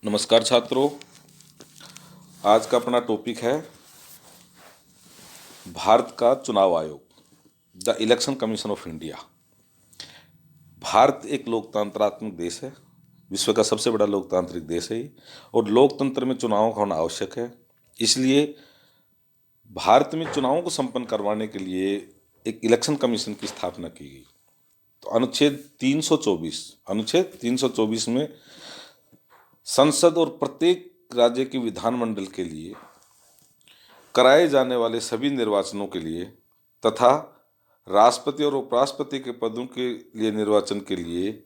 नमस्कार छात्रों। आज का अपना टॉपिक है भारत का चुनाव आयोग, the election commission of India. Bharat एक लोकतंत्रात्मक देश है, विश्व का सबसे बड़ा लोकतांत्रिक देश है ये, और लोकतंत्र में चुनाव का होना आवश्यक है। इसलिए भारत में चुनावों को संपन्न करवाने के लिए एक इलेक्शन कमीशन की स्थापना की गई। तो अनुच्छेद 324 में संसद और प्रत्येक राज्य के विधानमंडल के लिए कराए जाने वाले सभी निर्वाचनों के लिए तथा राष्ट्रपति और उपराष्ट्रपति के पदों के लिए निर्वाचन के लिए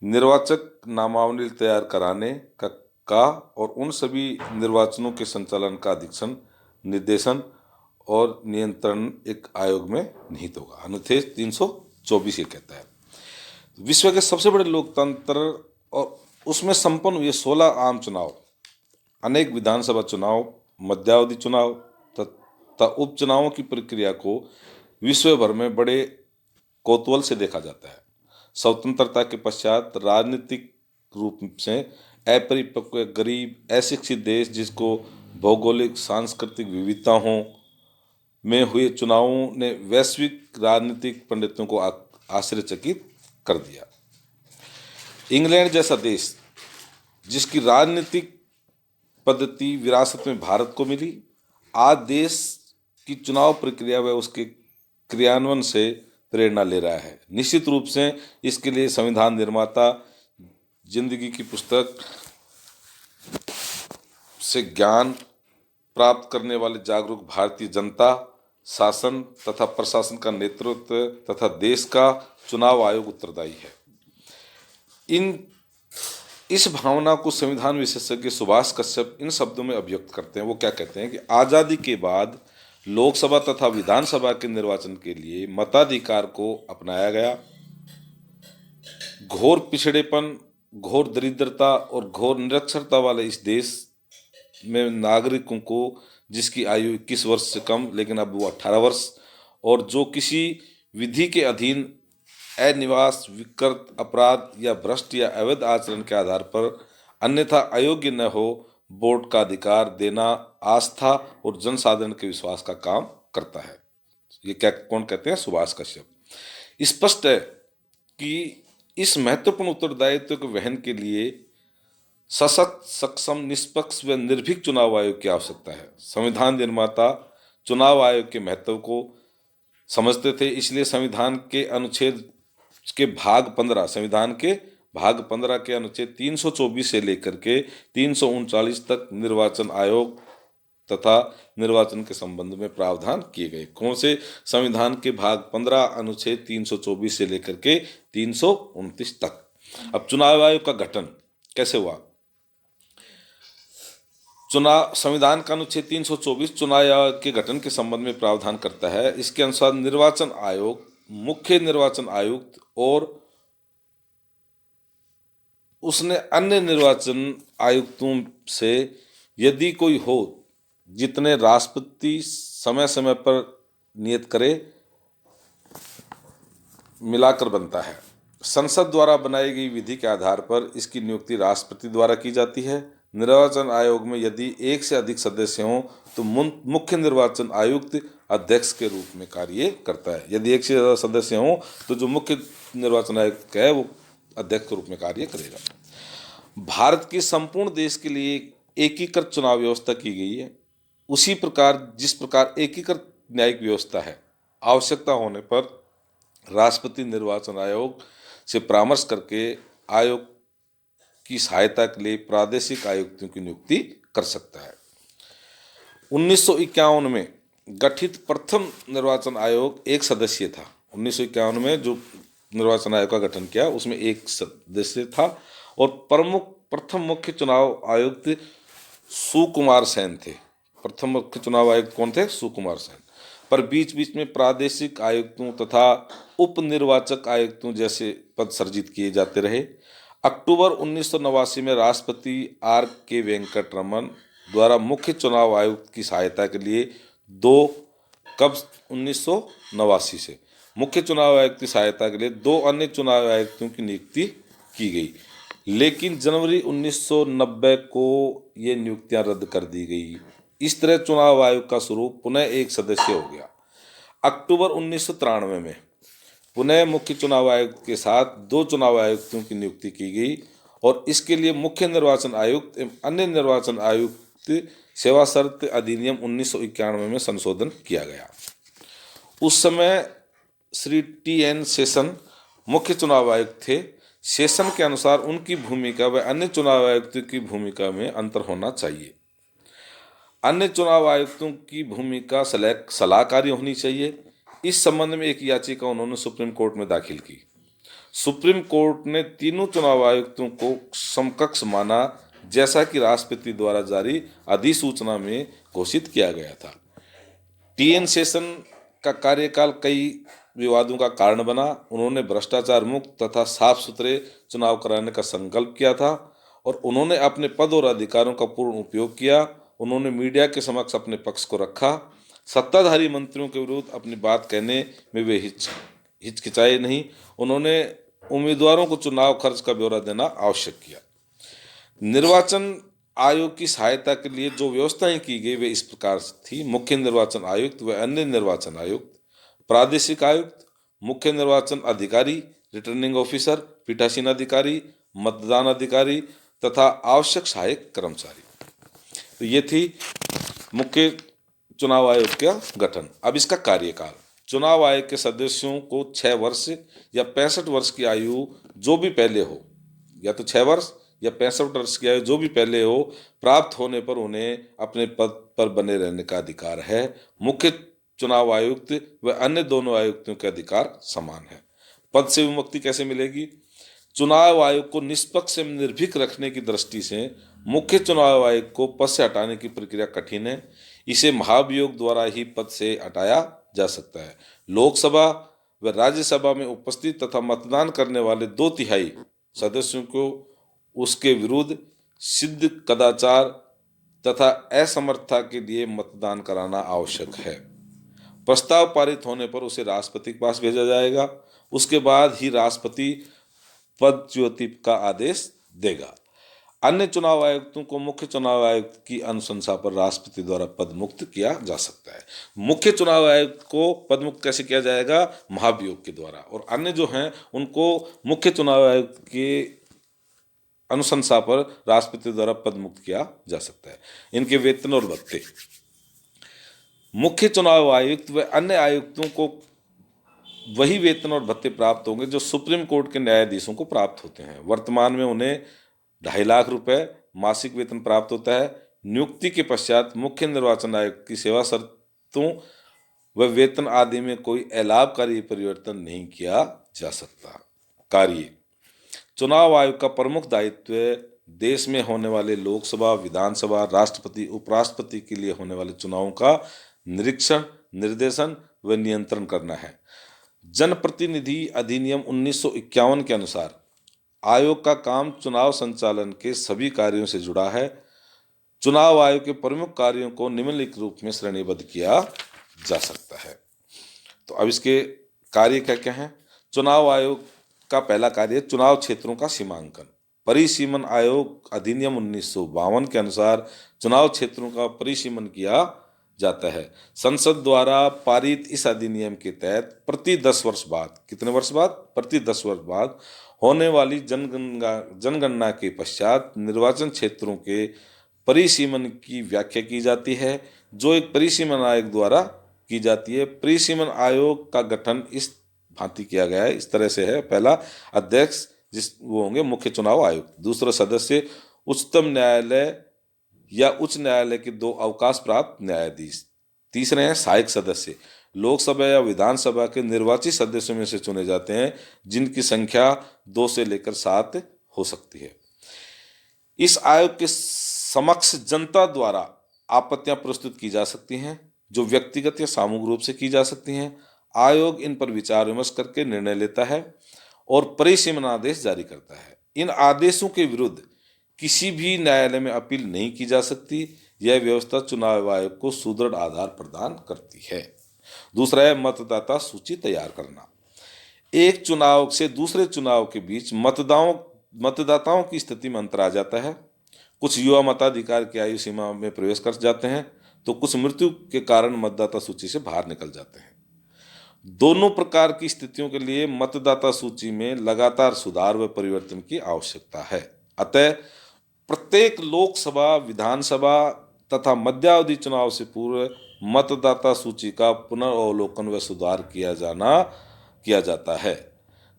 निर्वाचक नामावली तैयार कराने का और उन सभी निर्वाचनों के संचालन का अधीक्षण, निर्देशन और नियंत्रण एक आयोग में निहित होगा। अनुच्छेद 324 ये कहता है विश्व के सबसे बड़े लोकतंत्र और उसमें संपन्न हुए 16 आम चुनाव, अनेक विधानसभा चुनाव, मध्यावधि चुनाव तथा उपचुनावों की प्रक्रिया को विश्व भर में बड़े कौतूहल से देखा जाता है। स्वतंत्रता के पश्चात राजनीतिक रूप से अपरिपक्व, गरीब, अशिक्षित देश जिसको भौगोलिक सांस्कृतिक विविधताओं में हुए चुनावों ने वैश्विक राजनीतिक पंडितों को आश्चर्यचकित कर दिया। इंग्लैंड जैसा देश जिसकी राजनीतिक पद्धति विरासत में भारत को मिली, आज देश की चुनाव प्रक्रिया व उसके क्रियान्वयन से प्रेरणा ले रहा है। निश्चित रूप से इसके लिए संविधान निर्माता जिंदगी की पुस्तक से ज्ञान प्राप्त करने वाले जागरूक भारतीय जनता, शासन तथा प्रशासन का नेतृत्व तथा देश का चुनाव आयोग उत्तरदायी है। इस भावना को संविधान विशेषज्ञ सुभाष कश्यप इन शब्दों में अभिव्यक्त करते हैं। वो क्या कहते हैं कि आज़ादी के बाद लोकसभा तथा विधानसभा के निर्वाचन के लिए मताधिकार को अपनाया गया। घोर पिछड़ेपन, घोर दरिद्रता और घोर निरक्षरता वाले इस देश में नागरिकों को जिसकी आयु 21 वर्ष से कम लेकिन अब वो 18 वर्ष और जो किसी विधि के अधीन अनिवास, विकृत, अपराध या भ्रष्ट या अवैध आचरण के आधार पर अन्यथा अयोग्य न हो, वोट का अधिकार देना आस्था और जनसाधारण के विश्वास का काम करता है। ये क्या कौन कहते हैं? सुभाष कश्यप। स्पष्ट है कि इस महत्वपूर्ण उत्तरदायित्व के वहन के लिए सशक्त, सक्षम, निष्पक्ष व निर्भीक चुनाव आयोग की आवश्यकता है। संविधान निर्माता चुनाव आयोग के महत्व को समझते थे, इसलिए संविधान के भाग 15 के अनुच्छेद 324 से लेकर के 339 तक निर्वाचन आयोग तथा निर्वाचन के संबंध में प्रावधान किए गए। कौन से? संविधान के भाग 15 अनुच्छेद 324 से लेकर के 329 तक। अब चुनाव आयोग का गठन कैसे हुआ? संविधान का अनुच्छेद 324 चुनाव आयोग के गठन के संबंध में प्रावधान करता है। इसके अनुसार निर्वाचन आयोग मुख्य निर्वाचन आयुक्त और उसने अन्य निर्वाचन आयुक्तों से यदि कोई हो जितने राष्ट्रपति समय समय पर नियत करे मिलाकर बनता है। संसद द्वारा बनाई गई विधि के आधार पर इसकी नियुक्ति राष्ट्रपति द्वारा की जाती है। निर्वाचन आयोग में यदि एक से अधिक सदस्य हों तो मुख्य निर्वाचन आयुक्त अध्यक्ष के रूप में कार्य करता है। यदि एक से ज़्यादा सदस्य हों तो जो मुख्य निर्वाचन आयुक्त है वो अध्यक्ष के रूप में कार्य करेगा। भारत के संपूर्ण देश के लिए एकीकृत चुनाव व्यवस्था की गई है। उसी प्रकार जिस प्रकार एकीकृत न्यायिक व्यवस्था है, आवश्यकता होने पर राष्ट्रपति निर्वाचन आयोग से परामर्श करके आयोग की सहायता के लिए प्रादेशिक आयुक्तों की नियुक्ति कर सकता है। 1951 में गठित प्रथम निर्वाचन आयोग एक सदस्यीय था। 1951 में जो निर्वाचन आयोग का गठन किया उसमें एक सदस्य था और प्रथम मुख्य चुनाव आयुक्त सुकुमार सेन थे। प्रथम मुख्य चुनाव आयुक्त कौन थे? सुकुमार सेन। पर बीच बीच में प्रादेशिक आयुक्तों तथा उप निर्वाचक आयुक्तों जैसे पद सृजित किए जाते रहे। अक्टूबर 1989 में राष्ट्रपति R.K. वेंकट रमन द्वारा मुख्य चुनाव आयुक्त की सहायता के लिए 1989 से मुख्य चुनाव आयुक्त की सहायता के लिए 2 अन्य चुनाव आयुक्तों की नियुक्ति की गई। लेकिन जनवरी 1990 को ये नियुक्तियां रद्द कर दी गई। इस तरह चुनाव आयोग का स्वरूप पुनः एक सदस्य हो गया। अक्टूबर 1993 में पुनः मुख्य चुनाव आयुक्त के साथ 2 चुनाव आयुक्तों की नियुक्ति की गई और इसके लिए मुख्य निर्वाचन आयुक्त एवं अन्य निर्वाचन आयुक्त सेवा शर्त अधिनियम 1991 में संशोधन किया गया। उस समय श्री टी.एन. शेषन मुख्य चुनाव आयुक्त थे। शेषन के अनुसार उनकी भूमिका व अन्य चुनाव आयुक्तों की भूमिका में अंतर होना चाहिए। अन्य चुनाव आयुक्तों की भूमिका सलाहकारी होनी चाहिए। इस संबंध में एक याचिका उन्होंने सुप्रीम कोर्ट में दाखिल की। सुप्रीम कोर्ट ने तीनों चुनाव आयुक्तों को समकक्ष माना, जैसा कि राष्ट्रपति द्वारा जारी अधिसूचना में घोषित किया गया था। टी.एन. शेषन का कार्यकाल कई विवादों का कारण बना। उन्होंने भ्रष्टाचार मुक्त तथा साफ सुथरे चुनाव कराने का संकल्प किया था और उन्होंने अपने पद और अधिकारों का पूर्ण उपयोग किया। उन्होंने मीडिया के समक्ष अपने पक्ष को रखा। सत्ताधारी मंत्रियों के विरुद्ध अपनी बात कहने में वे हिचकिचाए नहीं। उन्होंने उम्मीदवारों को चुनाव खर्च का ब्यौरा देना आवश्यक किया। निर्वाचन आयोग की सहायता के लिए जो व्यवस्थाएं की गई वे इस प्रकार थी। मुख्य निर्वाचन आयुक्त व अन्य निर्वाचन आयुक्त, प्रादेशिक आयुक्त, मुख्य निर्वाचन अधिकारी, रिटर्निंग ऑफिसर, पीठासीन अधिकारी, मतदान अधिकारी तथा आवश्यक सहायक कर्मचारी। तो ये थी मुख्य चुनाव आयोग का गठन। अब इसका कार्यकाल। चुनाव आयोग के सदस्यों को 6 वर्ष या 65 वर्ष की आयु जो भी पहले हो, या तो 6 वर्ष या 65 वर्ष की आयु जो भी पहले हो, प्राप्त होने पर उन्हें अपने पद पर बने रहने का अधिकार है। मुख्य चुनाव आयुक्त व अन्य दोनों आयुक्तों के अधिकार समान है। पद से विमुक्ति कैसे मिलेगी? चुनाव आयोग को निष्पक्ष एवं निर्भीक रखने की दृष्टि से मुख्य चुनाव आयोग को पद से हटाने की प्रक्रिया कठिन है। इसे महाभियोग द्वारा ही पद से हटाया जा सकता है। लोकसभा व राज्यसभा में उपस्थित तथा मतदान करने वाले 2/3 सदस्यों को उसके विरुद्ध सिद्ध कदाचार तथा असमर्थता के लिए मतदान कराना आवश्यक है। प्रस्ताव पारित होने पर उसे राष्ट्रपति के पास भेजा जाएगा। उसके बाद ही राष्ट्रपति पदच्युति का आदेश देगा। अन्य चुनाव आयुक्तों को मुख्य चुनाव आयुक्त की अनुशंसा पर राष्ट्रपति द्वारा पदमुक्त किया जा सकता है। मुख्य चुनाव आयुक्त को पदमुक्त कैसे किया जाएगा? महाभियोग के द्वारा। और अन्य जो हैं उनको मुख्य चुनाव आयुक्त के अनुशंसा पर राष्ट्रपति द्वारा पदमुक्त किया जा सकता है। इनके वेतन और भत्ते। मुख्य चुनाव आयुक्त व अन्य आयुक्तों को वही वेतन और भत्ते प्राप्त होंगे जो सुप्रीम कोर्ट के न्यायाधीशों को प्राप्त होते हैं। वर्तमान में उन्हें 2.5 लाख रुपए मासिक वेतन प्राप्त होता है। नियुक्ति के पश्चात मुख्य निर्वाचन आयुक्त की सेवा शर्तों व वेतन आदि में कोई अलाभकारी परिवर्तन नहीं किया जा सकता। कार्य। चुनाव आयोग का प्रमुख दायित्व देश में होने वाले लोकसभा, विधानसभा, राष्ट्रपति, उपराष्ट्रपति के लिए होने वाले चुनावों का निरीक्षण, निर्देशन व नियंत्रण करना है। जनप्रतिनिधि अधिनियम 1951 के अनुसार आयोग का काम चुनाव संचालन के सभी कार्यों से जुड़ा है। चुनाव आयोग के प्रमुख कार्यों को निम्नलिखित रूप में श्रेणीबद्ध किया जा सकता है। तो अब इसके कार्य क्या क्या हैं? चुनाव आयोग का पहला कार्य चुनाव क्षेत्रों का सीमांकन। परिसीमन आयोग अधिनियम 1952 के अनुसार चुनाव क्षेत्रों का परिसीमन किया जाता है। संसद द्वारा पारित इस अधिनियम के तहत प्रति 10 वर्ष बाद, कितने वर्ष बाद? प्रति 10 वर्ष बाद होने वाली जनगणना के पश्चात निर्वाचन क्षेत्रों के परिसीमन की व्याख्या की जाती है, जो एक परिसीमन आयोग द्वारा की जाती है। परिसीमन आयोग का गठन इस भांति किया गया है, इस तरह से है। पहला अध्यक्ष वो होंगे मुख्य चुनाव आयुक्त। दूसरा सदस्य उच्चतम न्यायालय या उच्च न्यायालय के 2 अवकाश प्राप्त न्यायाधीश। तीसरे हैं सहायक सदस्य, लोकसभा या विधानसभा के निर्वाचित सदस्यों में से चुने जाते हैं, जिनकी संख्या 2 से लेकर 7 हो सकती है। इस आयोग के समक्ष जनता द्वारा आपत्तियां प्रस्तुत की जा सकती हैं, जो व्यक्तिगत या सामूहिक रूप से की जा सकती हैं। आयोग इन पर विचार विमर्श करके निर्णय लेता है और परिसीमन आदेश जारी करता है। इन आदेशों के विरुद्ध किसी भी न्यायालय में अपील नहीं की जा सकती। यह व्यवस्था चुनाव आयोग को सुदृढ़ आधार प्रदान करती है। दूसरा है मतदाता सूची तैयार करना। एक चुनाव से दूसरे चुनाव के बीच मतदाताओं की स्थिति में अंतर आ जाता है। कुछ युवा मताधिकार की आयु सीमा में प्रवेश कर जाते हैं, तो कुछ मृत्यु के कारण मतदाता सूची से बाहर निकल जाते हैं। दोनों प्रकार की स्थितियों के लिए मतदाता सूची में लगातार सुधार व परिवर्तन की आवश्यकता है। अतः प्रत्येक लोकसभा, विधानसभा तथा मध्यावधि चुनाव से पूर्व मतदाता सूची का पुनर्अवलोकन व सुधार किया जाता है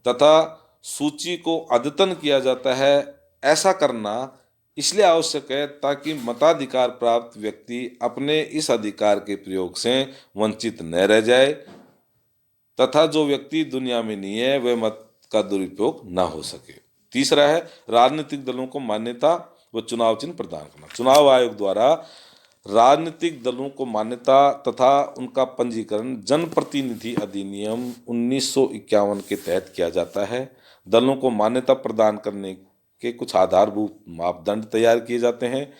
तथा सूची को अद्यतन किया जाता है। ऐसा करना इसलिए आवश्यक है ताकि मताधिकार प्राप्त व्यक्ति अपने इस अधिकार के प्रयोग से वंचित न रह जाए तथा जो व्यक्ति दुनिया में नहीं है वह मत का दुरुपयोग न हो सके। तीसरा है राजनीतिक दलों को मान्यता व चुनाव चिन्ह प्रदान करना। चुनाव आयोग द्वारा राजनीतिक दलों को मान्यता तथा उनका पंजीकरण जनप्रतिनिधि अधिनियम 1951 के तहत किया जाता है। दलों को मान्यता प्रदान करने के कुछ आधारभूत मापदंड तैयार किए जाते हैं,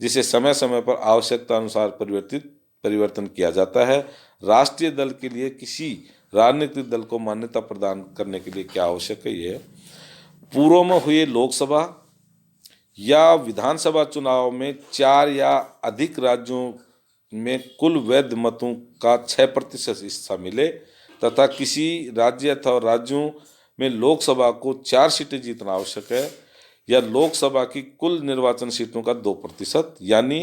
जिसे समय समय पर आवश्यकता अनुसार परिवर्तन किया जाता है। राष्ट्रीय दल के लिए किसी राजनीतिक दल को मान्यता प्रदान करने के लिए क्या आवश्यक है, ये पूर्व में हुए लोकसभा या विधानसभा चुनाव में 4 या अधिक राज्यों में कुल वैध मतों का 6% हिस्सा मिले तथा किसी राज्य अथवा राज्यों में लोकसभा को 4 सीटें जीतना आवश्यक है, या लोकसभा की कुल निर्वाचन सीटों का 2% यानी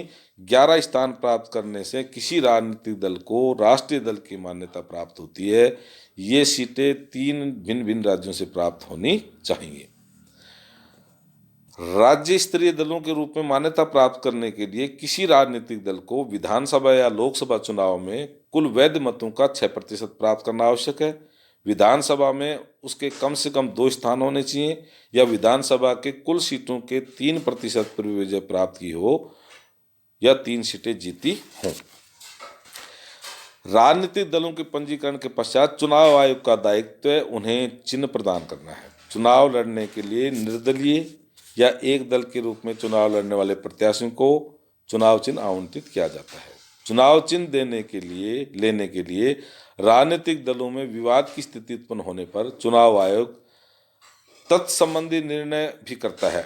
11 स्थान प्राप्त करने से किसी राजनीतिक दल को राष्ट्रीय दल की मान्यता प्राप्त होती है। ये सीटें 3 भिन्न भिन्न राज्यों से प्राप्त होनी चाहिए। राज्य स्तरीय दलों के रूप में मान्यता प्राप्त करने के लिए किसी राजनीतिक दल को विधानसभा या लोकसभा चुनाव में कुल वैध मतों का 6% प्राप्त करना आवश्यक है। विधानसभा में उसके कम से कम 2 स्थान होने चाहिए या विधानसभा के कुल सीटों के 3% पर विजय प्राप्त की हो या 3 सीटें जीती हों। राजनीतिक दलों के पंजीकरण के पश्चात चुनाव आयोग का दायित्व उन्हें चिन्ह प्रदान करना है। चुनाव लड़ने के लिए निर्दलीय या एक दल के रूप में चुनाव लड़ने वाले प्रत्याशियों को चुनाव चिन्ह आवंटित किया जाता है। चुनाव चिन्ह लेने के लिए राजनीतिक दलों में विवाद की स्थिति उत्पन्न होने पर चुनाव आयोग तत्संबंधी निर्णय भी करता है।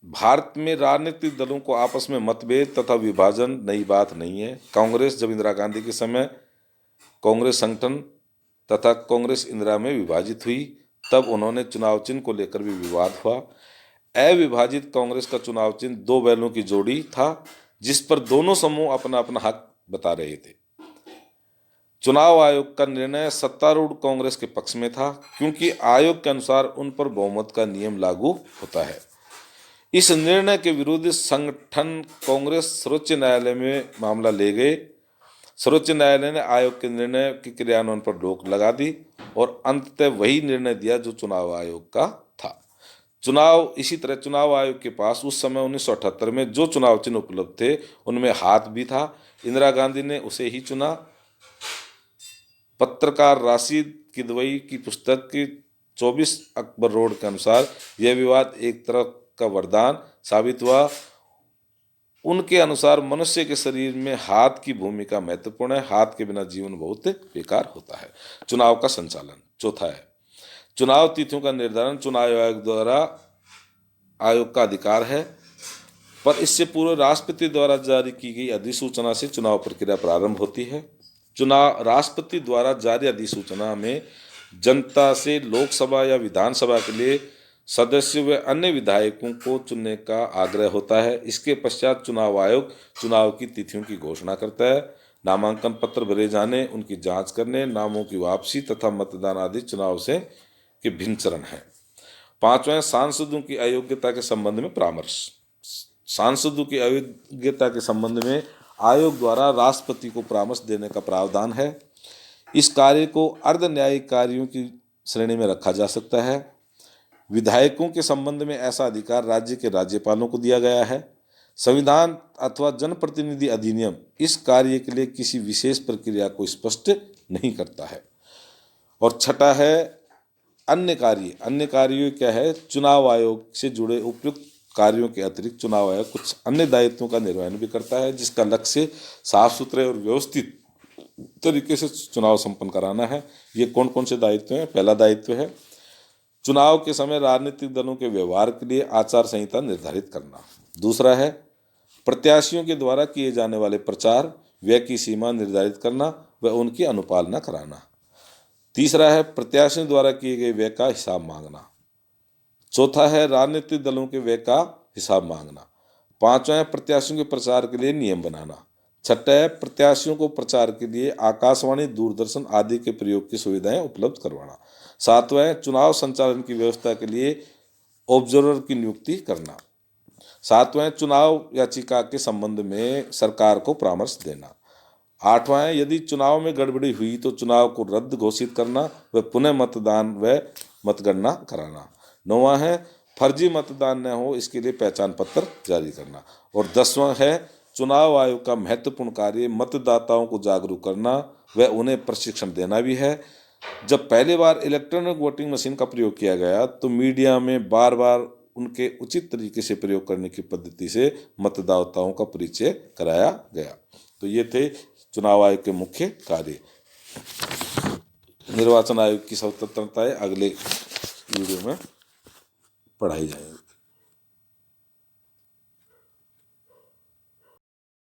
भारत में राजनीतिक दलों को आपस में मतभेद तथा विभाजन नई बात नहीं है। कांग्रेस जब इंदिरा गांधी के समय कांग्रेस संगठन तथा कांग्रेस इंदिरा में विभाजित हुई, तब उन्होंने चुनाव चिन्ह को लेकर भी विवाद हुआ। अविभाजित कांग्रेस का चुनाव चिन्ह 2 बैलों की जोड़ी था, जिस पर दोनों समूह अपना अपना हक बता रहे थे। चुनाव आयोग का निर्णय सत्तारूढ़ कांग्रेस के पक्ष में था, क्योंकि आयोग के अनुसार उन पर बहुमत का नियम लागू होता है। इस निर्णय के विरुद्ध संगठन कांग्रेस सर्वोच्च न्यायालय में मामला ले गए। सर्वोच्च न्यायालय ने आयोग के निर्णय के क्रियान्वयन पर रोक लगा दी और अंततः वही निर्णय दिया जो चुनाव आयोग का था। इसी तरह चुनाव आयोग के पास उस समय 1978 में जो चुनाव चिन्ह उपलब्ध थे उनमें हाथ भी था। इंदिरा गांधी ने उसे ही चुना। पत्रकार राशिद किदवई की पुस्तक की 24 अकबर रोड के अनुसार यह विवाद एक तरह का वरदान साबित हुआ। उनके अनुसार मनुष्य के शरीर में हाथ की भूमिका महत्वपूर्ण है। हाथ के बिना जीवन बहुत बेकार होता है। चुनाव का संचालन। चौथा है चुनाव तिथियों का निर्धारण। चुनाव आयोग का अधिकार है, पर इससे पूर्व राष्ट्रपति द्वारा जारी की गई अधिसूचना से चुनाव प्रक्रिया प्रारंभ होती है। राष्ट्रपति द्वारा जारी अधिसूचना में जनता से लोकसभा या विधानसभा के लिए सदस्य व अन्य विधायकों को चुनने का आग्रह होता है। इसके पश्चात चुनाव आयोग चुनाव की तिथियों की घोषणा करता है। नामांकन पत्र भरे जाने, उनकी जांच करने, नामों की वापसी तथा मतदान आदि चुनाव से के भिन्न चरण हैं। 5वां सांसदों की अयोग्यता के संबंध में परामर्श। सांसदों की अयोग्यता के संबंध में आयोग द्वारा राष्ट्रपति को परामर्श देने का प्रावधान है। इस कार्य को अर्ध न्यायिक कार्यों की श्रेणी में रखा जा सकता है। विधायकों के संबंध में ऐसा अधिकार राज्य के राज्यपालों को दिया गया है। संविधान अथवा जनप्रतिनिधि अधिनियम इस कार्य के लिए किसी विशेष प्रक्रिया को स्पष्ट नहीं करता है। और छठा है अन्य कार्य क्या है? चुनाव आयोग से जुड़े उपयुक्त कार्यों के अतिरिक्त चुनाव आयोग कुछ अन्य दायित्वों का निर्वहन भी करता है, जिसका लक्ष्य साफ सुथरे और व्यवस्थित तरीके से चुनाव संपन्न कराना है। ये कौन कौन से दायित्व हैं? पहला दायित्व है चुनाव के समय राजनीतिक दलों के व्यवहार के लिए आचार संहिता निर्धारित करना। दूसरा है प्रत्याशियों के द्वारा किए जाने वाले प्रचार व्यय की सीमा निर्धारित करना व उनकी अनुपालना कराना। तीसरा है प्रत्याशियों द्वारा किए गए व्यय का हिसाब मांगना। चौथा है राजनीतिक दलों के व्यय का हिसाब मांगना। पांचवा है प्रत्याशियों के प्रचार के लिए नियम बनाना। छठा है प्रत्याशियों को प्रचार के लिए आकाशवाणी, दूरदर्शन आदि के प्रयोग की सुविधाएं उपलब्ध करवाना। सातवां है चुनाव संचालन की व्यवस्था के लिए ऑब्जर्वर की नियुक्ति करना। सातवां है चुनाव याचिका के संबंध में सरकार को परामर्श देना। आठवां है यदि चुनाव में गड़बड़ी हुई तो चुनाव को रद्द घोषित करना व पुनः मतदान व मतगणना कराना। नौवां है फर्जी मतदान न हो इसके लिए पहचान पत्र जारी करना। और 10वां है चुनाव आयोग का महत्वपूर्ण कार्य मतदाताओं को जागरूक करना व उन्हें प्रशिक्षण देना भी है। जब पहली बार इलेक्ट्रॉनिक वोटिंग मशीन का प्रयोग किया गया तो मीडिया में बार बार उनके उचित तरीके से प्रयोग करने की पद्धति से मतदाताओं का परिचय कराया गया। तो ये थे चुनाव आयोग के मुख्य कार्य। निर्वाचन आयोग की स्वतंत्रताएं अगले वीडियो में पढ़ाई जाएगी।